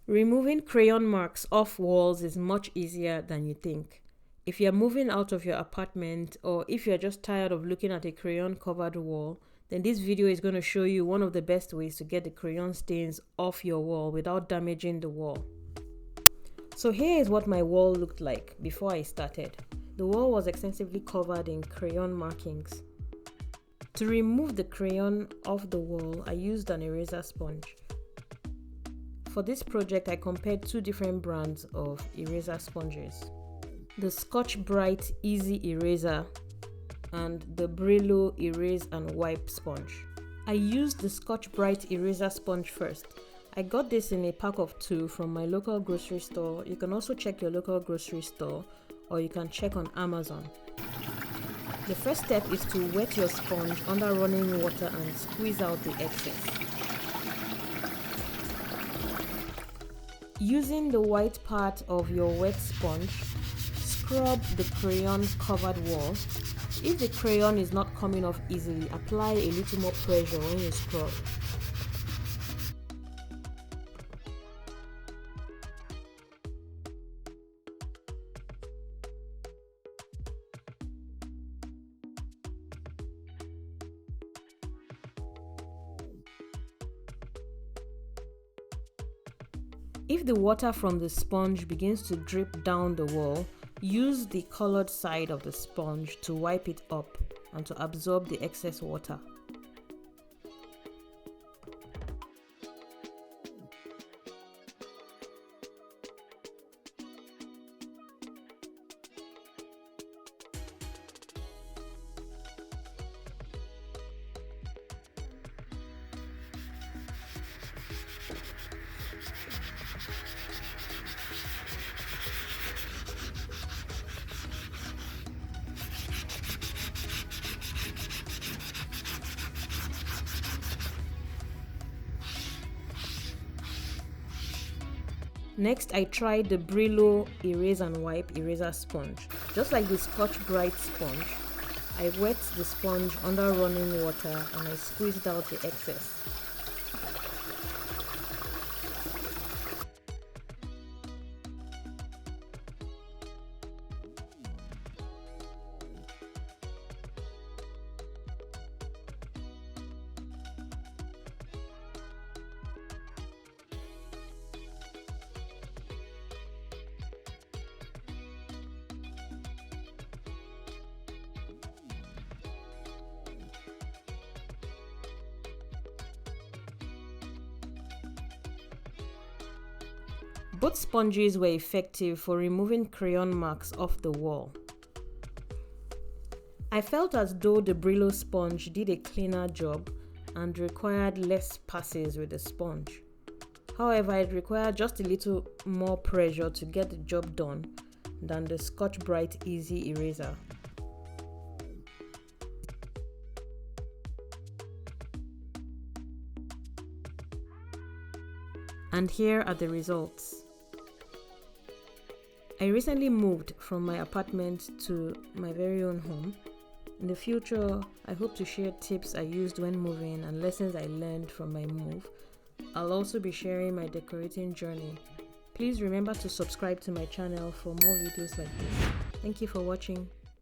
Removing crayon marks off walls is much easier than you think. If you're moving out of your apartment or if you're just tired of looking at a crayon-covered wall, then this video is going to show you one of the best ways to get the crayon stains off your wall without damaging the wall. So here is what my wall looked like before I started. The wall was extensively covered in crayon markings. To remove the crayon off the wall, I used an eraser sponge. For this project, I compared two different brands of eraser sponges. The Scotch Brite Eraser and the Brillo Erase and Wipe sponge. I used the Scotch Brite Eraser sponge first. I got this in a pack of 2 from my local grocery store. You can also check your local grocery store or you can check on Amazon. The first step is to wet your sponge under running water and squeeze out the excess. Using the white part of your wet sponge, scrub the crayon-covered wall. If the crayon is not coming off easily, apply a little more pressure when you scrub. If the water from the sponge begins to drip down the wall, use the colored side of the sponge to wipe it up and to absorb the excess water. Next, I tried the Brillo Erase and Wipe Eraser sponge. Just like the Scotch Brite sponge, I wet the sponge under running water and I squeezed out the excess. Both sponges were effective for removing crayon marks off the wall. I felt as though the Brillo sponge did a cleaner job and required less passes with the sponge. However, it required just a little more pressure to get the job done than the Scotch Brite Easy Eraser. And here are the results. I recently moved from my apartment to my very own home. In the future, I hope to share tips I used when moving and lessons I learned from my move. I'll also be sharing my decorating journey. Please remember to subscribe to my channel for more videos like this. Thank you for watching.